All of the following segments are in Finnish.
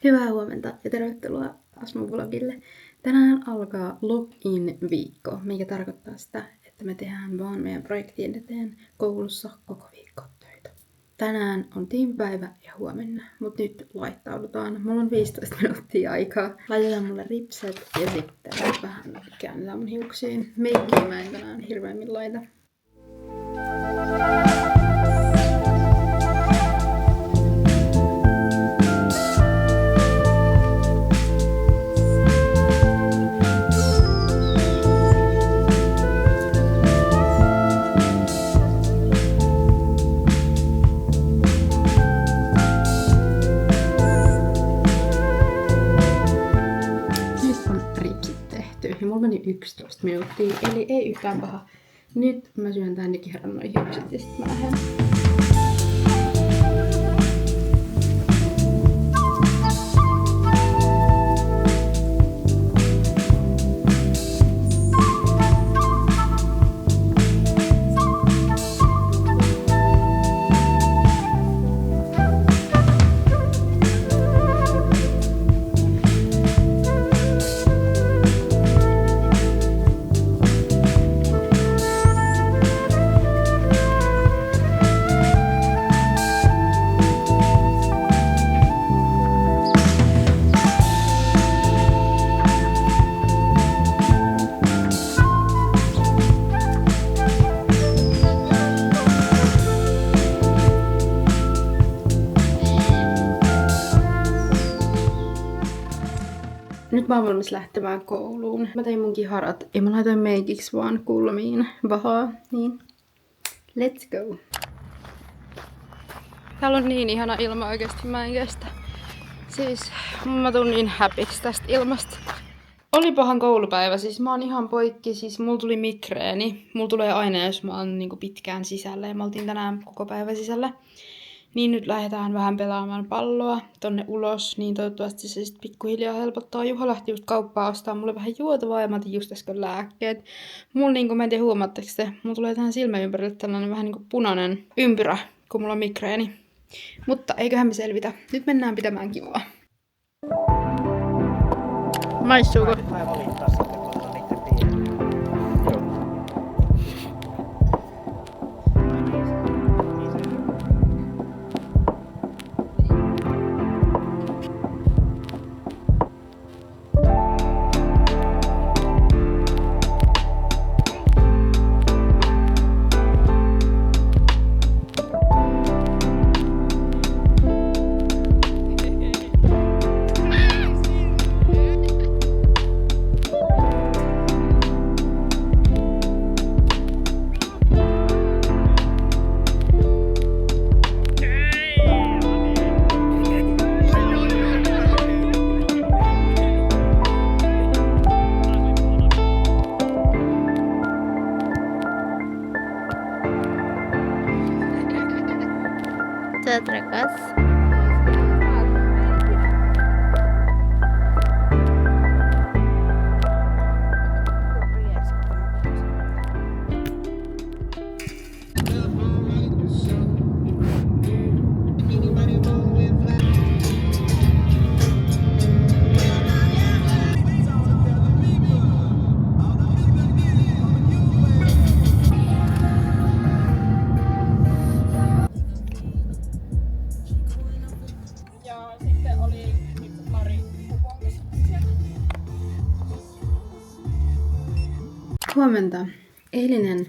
Hyvää huomenta ja tervetuloa taas mun vlogille. Tänään alkaa login-viikko, mikä tarkoittaa sitä, että me tehdään vaan meidän projektien eteen koulussa koko viikko töitä. Tänään on tiimipäivä ja huomenna, mutta nyt laittaudutaan. Mulla on 15 minuuttia aikaa. Laitetaan mulle ripset ja sitten vähän käännetään mun hiuksiin. Meikkiä mä en tänään hirveämmin laita. Ja mulla meni 11 minuuttia, eli ei yhtään paha. Nyt mä syön tän kerran noi hiukset ja sit mä lähden. Nyt mä oon valmis lähtemään kouluun. Mä tein mun kiharat ja mä laitoin meikiksi vaan kulmiin vahaa. Niin, let's go! Täällä on niin ihana ilma oikeesti, mä en kestä. Siis mä tuun niin häpiksi tästä ilmasta. Olipahan koulupäivä, siis mä oon ihan poikki, siis mulla tuli migreeni. Mulla tulee aina, jos mä oon niinku pitkään sisällä ja me oltiin tänään koko päivä sisällä. Niin nyt lähdetään vähän pelaamaan palloa tonne ulos, niin toivottavasti se sit pikkuhiljaa helpottaa. Juha lähti just kauppaan ostaa mulle vähän juotavaa ja mä otin just äsken lääkkeet. Mulla niinku, mä en tiedä huomaatteko te, mulla tulee tähän silmän ympärille tällainen vähän niinku punainen ympyrä, kun mulla on migreeni. Mutta eiköhän me selvitä. Nyt mennään pitämään kivaa. Maissuuko? Mä valittaa sitten, kun on niitten piirre. Sä rakas. Huomenta. Eilinen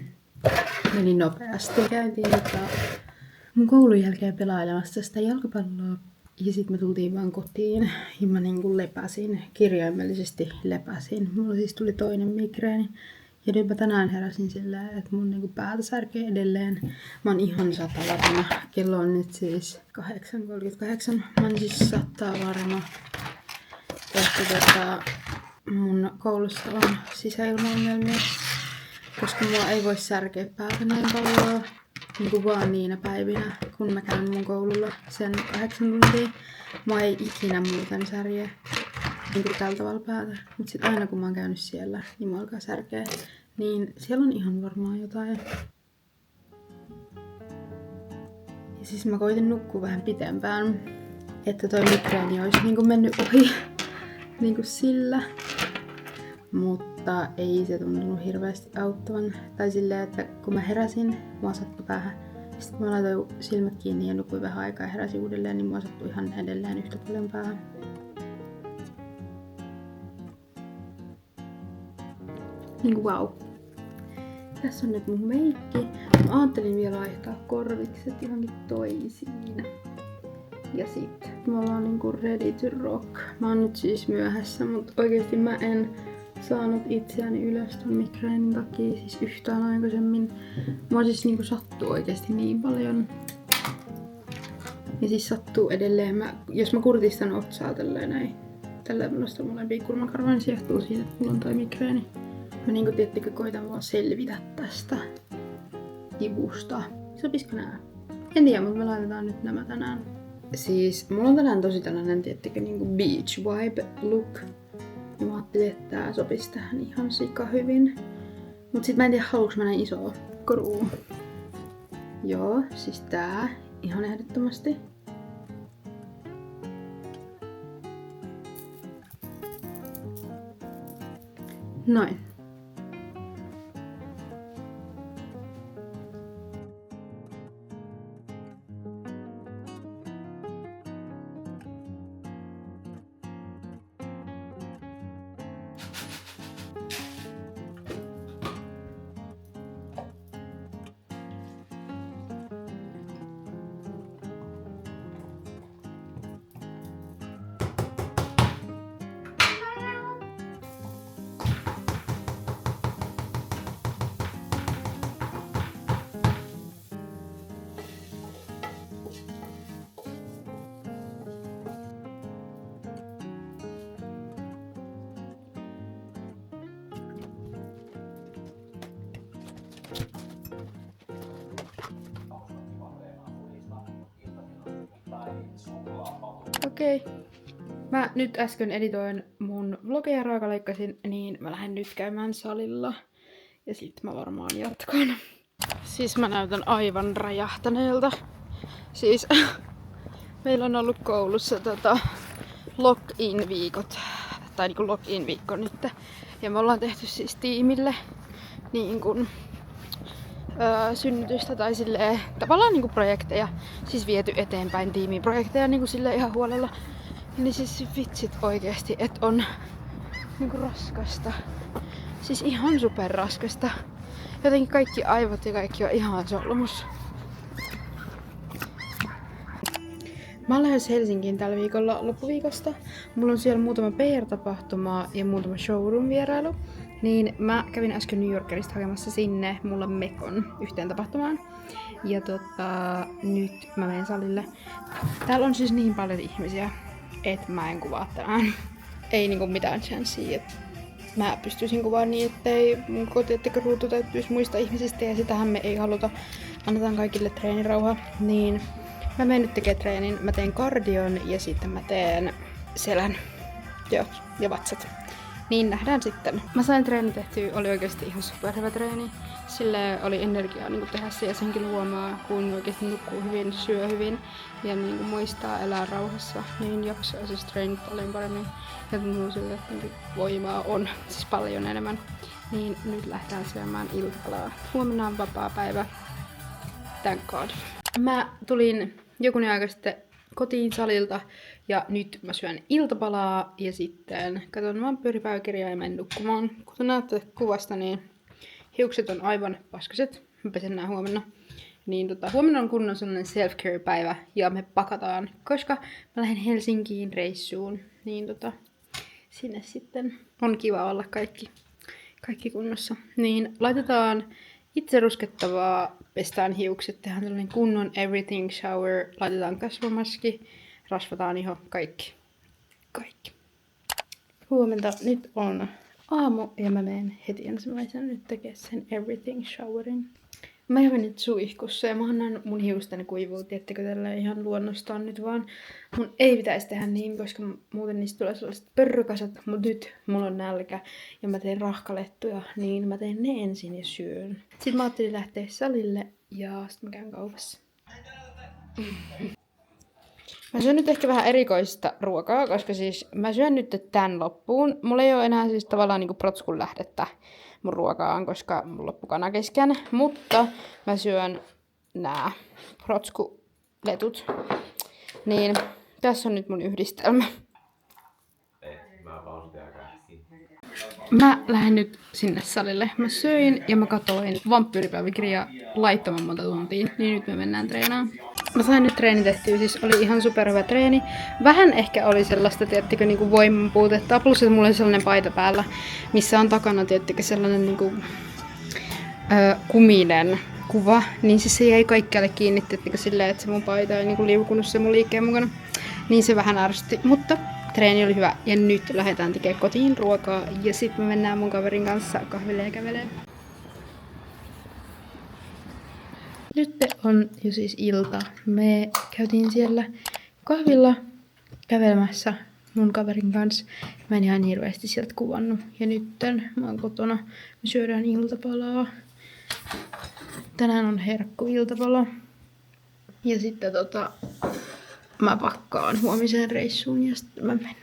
meni nopeasti. Käytiin mun koulun jälkeen pelailemassa sitä jalkapalloa. Ja sit me tultiin vaan kotiin ja mä niinku lepäsin, kirjaimellisesti lepäsin. Mulla siis tuli toinen migreeni. Ja nyt mä tänään heräsin silleen, että mun niinku päätä särkee edelleen. Mä oon ihan satavarma. Kello on nyt siis 8:38. Mä oon siis satavarma, että mun koulussa on sisäilmaongelmia, koska mua ei voi särkeä päätä näin paljon niin vaan niinä päivinä, kun mä käyn mun koululla sen 8 tuntia. Mua ei ikinä muuten särje niin tällä tavalla päätä, mutta sit aina kun mä oon käynyt siellä, niin mua alkaa särkeä. Niin siellä on ihan varmaan jotain. Ja siis mä koitin nukkua vähän pitempään. että toi migreeni olisi niinku mennyt ohi niinku sillä. Mutta ei se tuntunut hirveästi auttavan. Tai silleen, että kun mä heräsin, mua sattui päähän. Sitten kun mä laitoin silmät kiinni ja nukuin vähän aikaa ja heräsin uudelleen, niin mua sattui ihan edelleen yhtä paljon päähän. Niinku wow. Tässä on nyt mun meikki. Mä ajattelin vielä vaihtaa korvikset johonkin toisiin. Ja sit me ollaan niinku ready to rock. Mä oon nyt siis myöhässä, mutta oikeesti mä en saanut itseäni ylös ton migreenin takia siis yhtään aikaisemmin. Mua siis niinku sattuu oikeesti niin paljon. Ja siis sattuu edelleen. Jos mä kurtistan otsaa tälleen näin. Tälleen nostan molempia kulmakarvoja, niin se johtuu siitä, että mulla on toi migreeni. Mä niinku tiettikö koitan vaan selvitä tästä kivusta. Sopisiko nää? En tiedä, mutta me laitetaan nyt nämä tänään. Siis mulla on tänään tosi tällainen, tiettikö, niinku beach vibe look. Ja mä ajattelin, että tää sopisi tähän ihan sika hyvin. Mut sit mä en tiedä, haluuks mä näin isoa korua. Joo, siis tää ihan ehdottomasti. Noin. Okei. Mä nyt äsken editoin mun vlogeja, raakaleikkasin, niin mä lähden nyt käymään salilla. Ja sit mä varmaan jatkan. Siis mä näytän aivan räjähtäneeltä. Siis meillä on ollut koulussa lock-in viikot. Tai niinku lock-in viikko nyt. Ja me ollaan tehty siis tiimille niin kun synnytystä tai silleen, tavallaan niinku projekteja, siis viety eteenpäin tiimiprojekteja niinku silleen ihan huolella. Niin siis vitsit oikeesti, että on niinku raskasta. Siis ihan superraskasta. Jotenkin kaikki aivot ja kaikki on ihan solmus. Mä oon lähes Helsinkiin tällä viikolla loppuviikosta. Mulla on siellä muutama PR-tapahtuma ja muutama showroom-vierailu. Niin mä kävin äsken New Yorkerista hakemassa sinne mulle mekon yhteen tapahtumaan. Ja nyt mä menen salille. Täällä on siis niin paljon ihmisiä, että mä en kuvaa tänään. Ei niinku mitään chanssiä, että mä pystyisin kuvaamaan niin, ettei mun ruutu täyttyisi muista ihmisistä. Ja sitähän me ei haluta. Annetaan kaikille treenirauha. Niin mä menen nyt tekemään treenin. Mä teen kardion ja sitten mä teen selän ja vatsat. Niin nähdään sitten. Mä sain treeni tehtyä, oli oikeesti ihan superhyvä treeni. Sille oli energiaa niin tehdä se ja senkin huomaa, kun oikeesti nukkuu hyvin, syö hyvin ja niin muistaa elää rauhassa, niin jaksaa siis treenit paljon paremmin. Ja tuntuu sille, että niin voimaa on siis paljon enemmän. Niin nyt lähdetään syömään iltapalaa. Huomenna on vapaa päivä. Thank God. Mä tulin jokunen aika sitten kotiin salilta ja nyt mä syön iltapalaa ja sitten katson vampyyripäiväkirjaa ja menen nukkumaan. Kuten näette kuvasta, niin hiukset on aivan paskaset. Mä pesen nää huomenna. Niin huomenna on kunnon sellainen self-care-päivä ja me pakataan, koska mä lähden Helsinkiin reissuun. Niin sinne sitten on kiva olla kaikki kunnossa. Niin laitetaan itse ruskettavaa, pestään hiukset, tehdään tällainen kunnon everything shower, laitetaan kasvomaski, rasvataan iho, kaikki. Huomenta, nyt on aamu ja mä menen heti ensimmäisenä nyt tekemään sen everything showerin. Mä kävin nyt suihkussa ja mä annan mun hiustani kuivuu, tiettekö, tällä ihan luonnostaan nyt vaan. Mun ei pitäisi tehdä niin, koska muuten niistä tulee sellaiset pörrykasat, mut nyt mulla on nälkä ja mä teen rahkalettuja, niin mä teen ne ensin ja syön. Sitten mä ajattelin lähteä salille ja sitten mä käyn kaupassa. Mä syön nyt ehkä vähän erikoista ruokaa, koska siis mä syön nyt tän loppuun. Mulla ei ole enää siis tavallaan niinku protskun lähdettä mun ruokaan, koska mun loppu kana kesken. Mutta mä syön nää protskuletut. Niin tässä on nyt mun yhdistelmä. Mä lähden nyt sinne salille. Mä söin ja mä katoin vampyyripäiväkirjaa laittoman monta tuntia. Niin nyt me mennään treenaan. Mä sain nyt treenitettyä, siis oli ihan superhyvä treeni. Vähän ehkä oli sellaista, tiettikö, niinku voimanpuutetta. Plus, että mulla oli sellainen paita päällä, missä on takana, tiettikö, sellainen niinku, kuminen kuva. Niin siis se jäi kaikkialle kiinni, tiettikö, silleen, että se mun paita ei niinku liukunut se mun liikkeen mukana. Niin se vähän ärsytti, mutta treeni oli hyvä. Ja nyt lähdetään tekemään kotiin ruokaa ja sitten me mennään mun kaverin kanssa kahville ja kävelee. Nyt on jo siis ilta. Me käytiin siellä kahvilla kävelemässä mun kaverin kanssa. Mä en ihan hirveästi sieltä kuvannut. Ja nytten mä oon kotona. Me syödään iltapalaa. Tänään on herkkuiltapala. Ja sitten mä pakkaan huomiseen reissuun ja sitten mä menen